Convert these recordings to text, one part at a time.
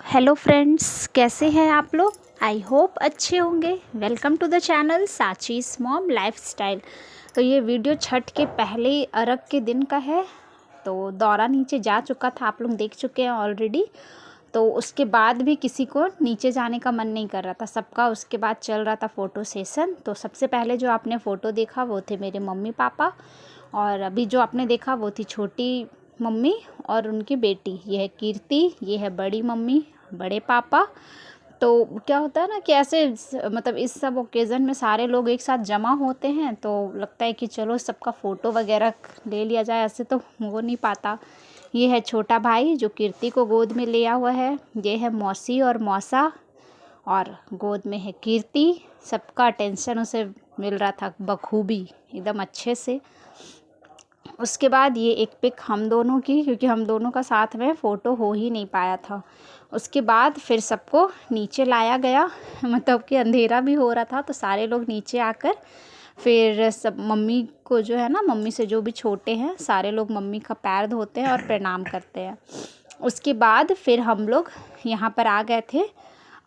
Hello friends, कैसे हैं आप लोग। आई होप अच्छे होंगे। Welcome to the channel Sachi's mom lifestyle. तो ये वीडियो छठ के पहले अर्घ के दिन का है। तो दौरा नीचे जा चुका था, आप लोग देख चुके हैं ऑलरेडी। तो उसके बाद भी किसी को नीचे जाने का मन नहीं कर रहा था, सबका उसके बाद चल रहा था फ़ोटो सेशन। तो सबसे पहले जो आपने फ़ोटो देखा वो थे मेरे मम्मी पापा, और अभी जो आपने देखा वो थी छोटी मम्मी और उनकी बेटी। ये है कीर्ति, ये है बड़ी मम्मी, बड़े पापा। तो क्या होता है ना कि ऐसे मतलब इस सब ओकेज़न में सारे लोग एक साथ जमा होते हैं, तो लगता है कि चलो सबका फ़ोटो वगैरह ले लिया जाए। ऐसे तो हो नहीं पाता। ये है छोटा भाई जो कीर्ति को गोद में लिया हुआ है। ये है मौसी और मौसा, और गोद में है कीर्ति। सबका अटेंशन उसे मिल रहा था बखूबी, एकदम अच्छे से। उसके बाद ये एक पिक हम दोनों की, क्योंकि हम दोनों का साथ में फ़ोटो हो ही नहीं पाया था। उसके बाद फिर सबको नीचे लाया गया, मतलब कि अंधेरा भी हो रहा था, तो सारे लोग नीचे आकर फिर सब मम्मी को जो है ना, मम्मी से जो भी छोटे हैं सारे लोग मम्मी का पैर धोते हैं और प्रणाम करते हैं। उसके बाद फिर हम लोग यहाँ पर आ गए थे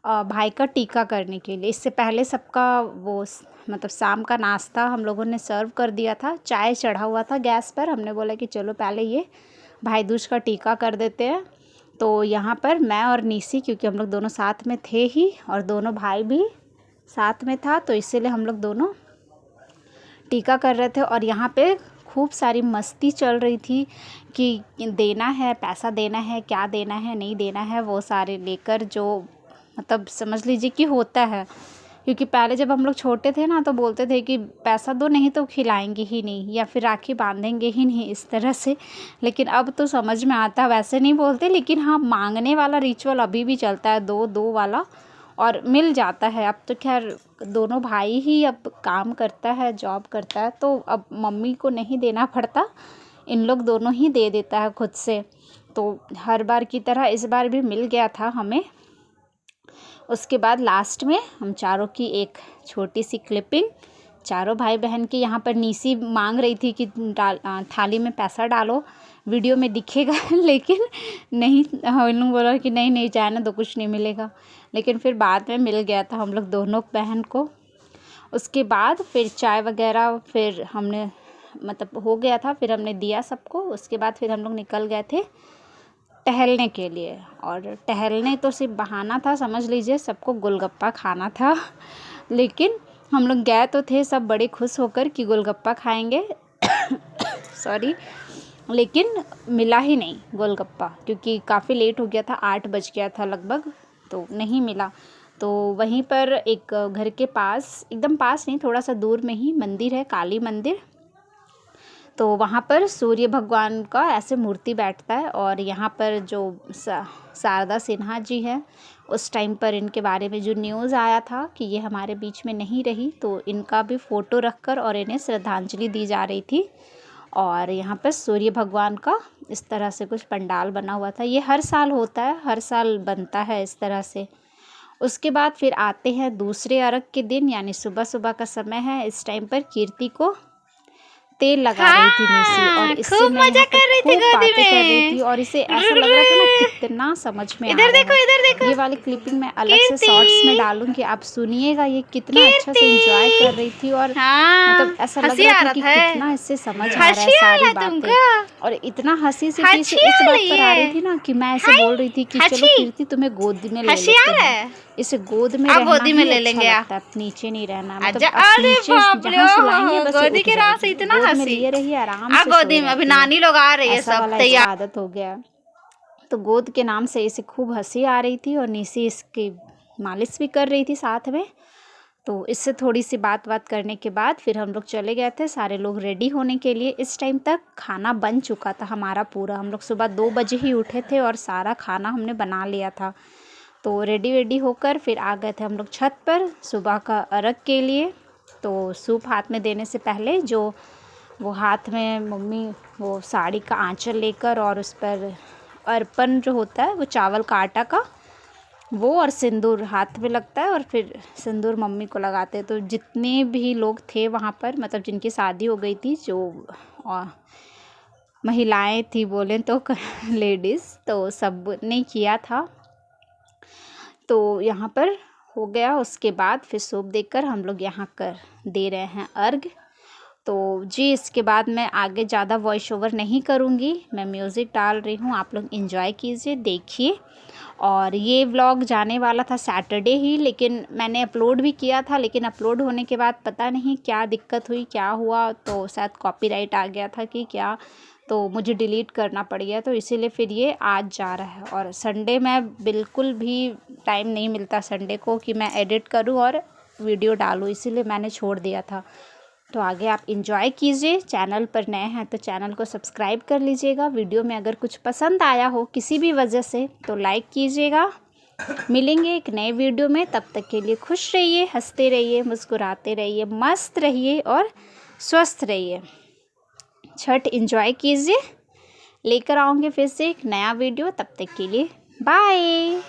भाई का टीका करने के लिए। इससे पहले सबका वो मतलब शाम का नाश्ता हम लोगों ने सर्व कर दिया था, चाय चढ़ा हुआ था गैस पर। हमने बोला कि चलो पहले ये भाई दूज का टीका कर देते हैं। तो यहाँ पर मैं और निसी, क्योंकि हम लोग दोनों साथ में थे ही और दोनों भाई भी साथ में था, तो इसीलिए हम लोग दोनों टीका कर रहे थे। और यहाँ पे खूब सारी मस्ती चल रही थी कि देना है, पैसा देना है, क्या देना है, नहीं देना है, वो सारे लेकर जो मतलब समझ लीजिए कि होता है। क्योंकि पहले जब हम लोग छोटे थे ना, तो बोलते थे कि पैसा दो, नहीं तो खिलाएंगे ही नहीं या फिर राखी बांधेंगे ही नहीं, इस तरह से। लेकिन अब तो समझ में आता है, वैसे नहीं बोलते, लेकिन हाँ मांगने वाला रिचुअल अभी भी चलता है, दो दो वाला, और मिल जाता है। अब तो खैर दोनों भाई ही अब काम करता है, जॉब करता है, तो अब मम्मी को नहीं देना पड़ता, इन लोग दोनों ही दे देता है खुद से। तो हर बार की तरह इस बार भी मिल गया था हमें। उसके बाद लास्ट में हम चारों की एक छोटी सी क्लिपिंग, चारों भाई बहन की। यहाँ पर नीसी मांग रही थी कि थाली में पैसा डालो, वीडियो में दिखेगा लेकिन नहीं, हम लोग बोला कि नहीं नहीं जाना तो कुछ नहीं मिलेगा। लेकिन फिर बाद में मिल गया था हम लोग दोनों बहन को। उसके बाद फिर चाय वगैरह फिर हमने मतलब हो गया था, फिर हमने दिया सबको। उसके बाद फिर हम लोग निकल गए थे टहलने के लिए। और टहलने तो सिर्फ बहाना था, समझ लीजिए सबको गोलगप्पा खाना था। लेकिन हम लोग गए तो थे सब बड़े खुश होकर कि गोलगप्पा खाएंगे सॉरी, लेकिन मिला ही नहीं गोलगप्पा, क्योंकि काफ़ी लेट हो गया था, 8 बज गया था लगभग, तो नहीं मिला। तो वहीं पर एक घर के पास, एकदम पास नहीं, थोड़ा सा दूर में ही मंदिर है, काली मंदिर। तो वहाँ पर सूर्य भगवान का ऐसे मूर्ति बैठता है। और यहाँ पर जो शारदा सिन्हा जी हैं, उस टाइम पर इनके बारे में जो न्यूज़ आया था कि ये हमारे बीच में नहीं रही, तो इनका भी फ़ोटो रखकर और इन्हें श्रद्धांजलि दी जा रही थी। और यहाँ पर सूर्य भगवान का इस तरह से कुछ पंडाल बना हुआ था। ये हर साल होता है, हर साल बनता है इस तरह से। उसके बाद फिर आते हैं दूसरे अर्घ के दिन, यानी सुबह सुबह का समय है। इस टाइम पर कीर्ति को तेल लगा रही थी निसी, और हाँ, इससे खूब मैं मजा यहाँ पर कर रही थी खूब गोदी बातें कर रही थी, में। और इसे ऐसा लग रहा था ना कितना समझ में आ इधर रहा देखो, है। इधर देखो। ये वाली क्लिपिंग मैं अलग से कीर्ति, शॉर्ट्स में डालूंगी, आप सुनिएगा ये कितना अच्छा से कीर्ति। एंजॉय कर रही थी। और मतलब हाँ, ऐसा लग हंसी रहा आ था रहा कि था। कितना इससे समझ आ रहा है हंसी आ सारी रहा बातें। तुमको? और इतना हंसी से कि इसे हंसी इस आ बात रही पर आ रही है? थी ना कि मैं ऐसे हाय, बोल रही थी कि चलो हंसी, कीर्ति तुम्हें गोद में ले हंसी आ लेते रहा हैं, है। इसे गोद में आ रहना गोदी में ही ले अच्छा लेंगे आ। लगता है, नीचे नहीं रहना। मतलब आजा, आप अरे नीचे बाप रे, जहाँ सुलाएंगे ओहो, बस ये गोदी उठ के नाम से जाएगी, इतना गोद में हंसी। लिए रहिए, आराम आ से गोदी सोए में अभी रहती है। नानी लोग आ रही है, ऐसा सब वाला इसका तैयार। आदत हो गया है। तो गोद के नाम से इसे खूब हंसी आ रही थी, और निसी इसकी मालिश भी कर रही थी साथ में। तो इससे थोड़ी सी बात करने के बाद फिर हम लोग चले गए थे, सारे लोग रेडी होने के लिए। इस टाइम तक खाना बन चुका था हमारा पूरा, हम लोग सुबह 2 बजे ही उठे थे और सारा खाना हमने बना लिया था। तो रेडी वेडी होकर फिर आ गए थे हम लोग छत पर सुबह का अर्घ के लिए। तो सूप हाथ में देने से पहले जो वो हाथ में मम्मी वो साड़ी का आंचल लेकर, और उस पर अर्पण जो होता है वो चावल का आटा का, वो और सिंदूर हाथ में लगता है, और फिर सिंदूर मम्मी को लगाते हैं। तो जितने भी लोग थे वहाँ पर, मतलब जिनकी शादी हो गई थी, जो महिलाएं थी बोलें तो लेडीज़, तो सब ने किया था। तो यहाँ पर हो गया। उसके बाद फिर सूप देकर हम लोग यहाँ कर दे रहे हैं अर्घ। तो जी इसके बाद मैं आगे ज़्यादा वॉइस ओवर नहीं करूँगी, मैं म्यूज़िक डाल रही हूँ, आप लोग एंजॉय कीजिए, देखिए। और ये व्लॉग जाने वाला था सैटरडे ही, लेकिन मैंने अपलोड भी किया था, लेकिन अपलोड होने के बाद पता नहीं क्या दिक्कत हुई, क्या हुआ, तो शायद कॉपीराइट आ गया था कि क्या, तो मुझे डिलीट करना पड़ गया। तो इसीलिए फिर ये आज जा रहा है। और संडे में बिल्कुल भी टाइम नहीं मिलता संडे को कि मैं एडिट करूँ और वीडियो डालूँ, इसीलिए मैंने छोड़ दिया था। तो आगे आप एंजॉय कीजिए। चैनल पर नए हैं तो चैनल को सब्सक्राइब कर लीजिएगा। वीडियो में अगर कुछ पसंद आया हो किसी भी वजह से तो लाइक कीजिएगा। मिलेंगे एक नए वीडियो में, तब तक के लिए खुश रहिए, हंसते रहिए, मुस्कुराते रहिए, मस्त रहिए और स्वस्थ रहिए। छठ एंजॉय कीजिए। लेकर आऊँगे फिर से एक नया वीडियो, तब तक के लिए बाय।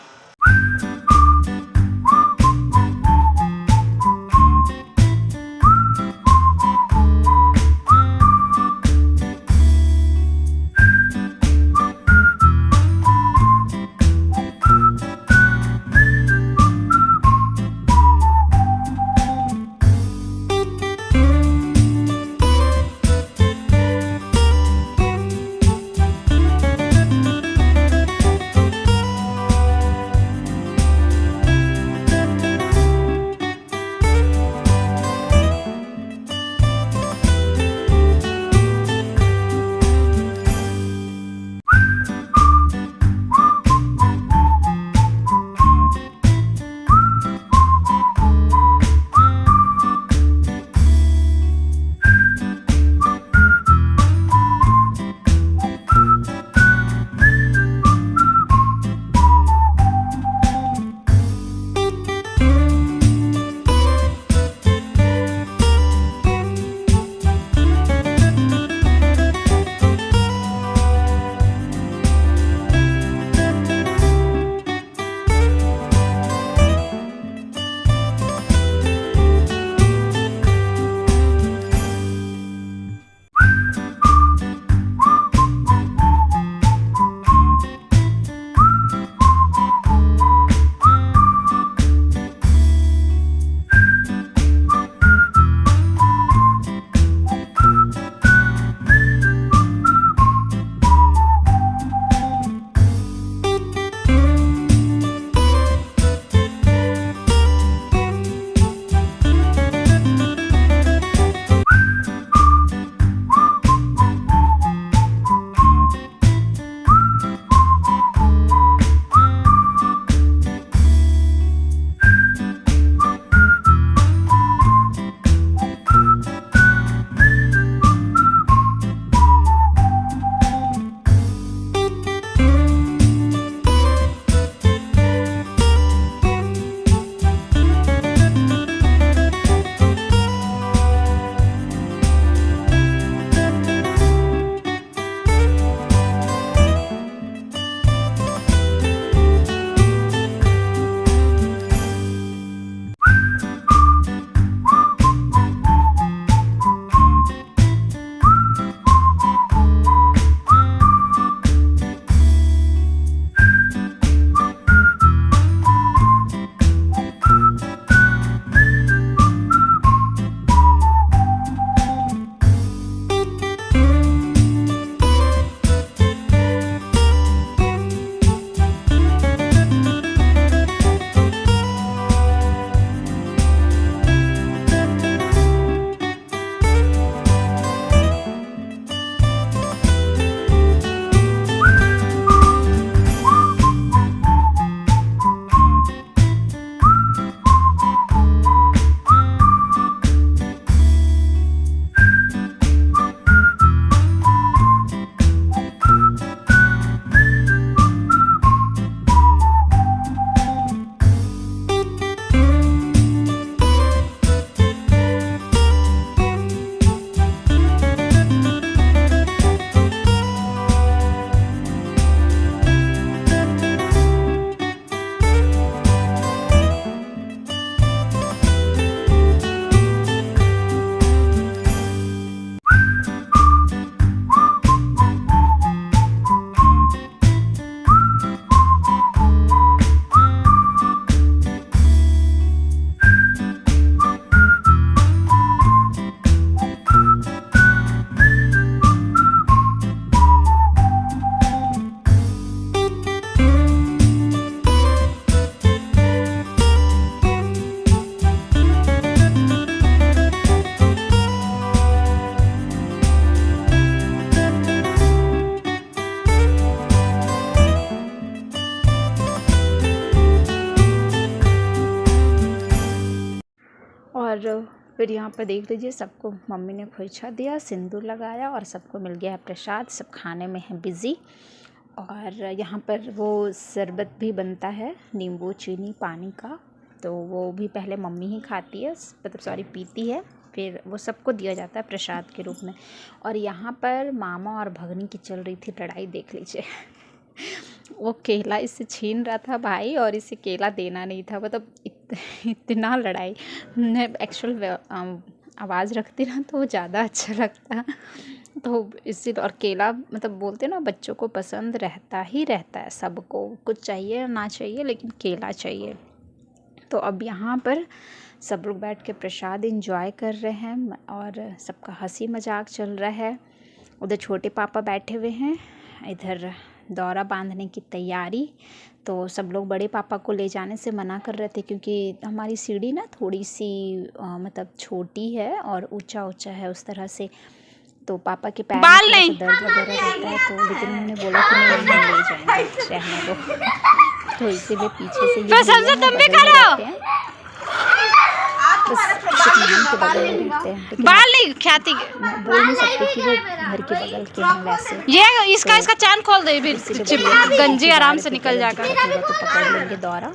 फिर यहाँ पर देख लीजिए, सबको मम्मी ने खोइछा दिया, सिंदूर लगाया और सबको मिल गया है प्रसाद। सब खाने में है बिज़ी। और यहाँ पर वो शरबत भी बनता है, नींबू चीनी पानी का, तो वो भी पहले मम्मी ही खाती है, मतलब सॉरी पीती है, फिर वो सबको दिया जाता है प्रसाद के रूप में। और यहाँ पर मामा और भगनी की चल रही थी लड़ाई, देख लीजिए। वो केला इससे छीन रहा था भाई, और इसे केला देना नहीं था। मतलब इतना लड़ाई। मैं एक्चुअल आवाज़ रखती ना तो ज़्यादा अच्छा लगता, तो इसी। और केला मतलब बोलते ना, बच्चों को पसंद रहता ही रहता है, सबको कुछ चाहिए ना चाहिए लेकिन केला चाहिए। तो अब यहाँ पर सब लोग बैठ के प्रसाद एंजॉय कर रहे हैं और सबका हंसी मजाक चल रहा है। उधर छोटे पापा बैठे हुए हैं, इधर दौरा बांधने की तैयारी। तो सब लोग बड़े पापा को ले जाने से मना कर रहे थे, क्योंकि हमारी सीढ़ी ना थोड़ी सी मतलब छोटी है और ऊंचा ऊंचा है उस तरह से, तो पापा के पैर में थोड़ा सा दर्द वगैरह रहता है। तो लेकिन उन्होंने बोला कि नहीं, हम ले जाएंगे, रहने दो। तो इसीलिए पीछे से ये बस सिर्फ नाम के बगल में रहते हैं, बाल नहीं ख्याति बोल नहीं सकते कि वो घर के बगल के हैं वैसे। ये इसका चैन खोल दे, फिर गंजी आराम से निकल जाएगा। तो पकड़ लेंगे दौरा।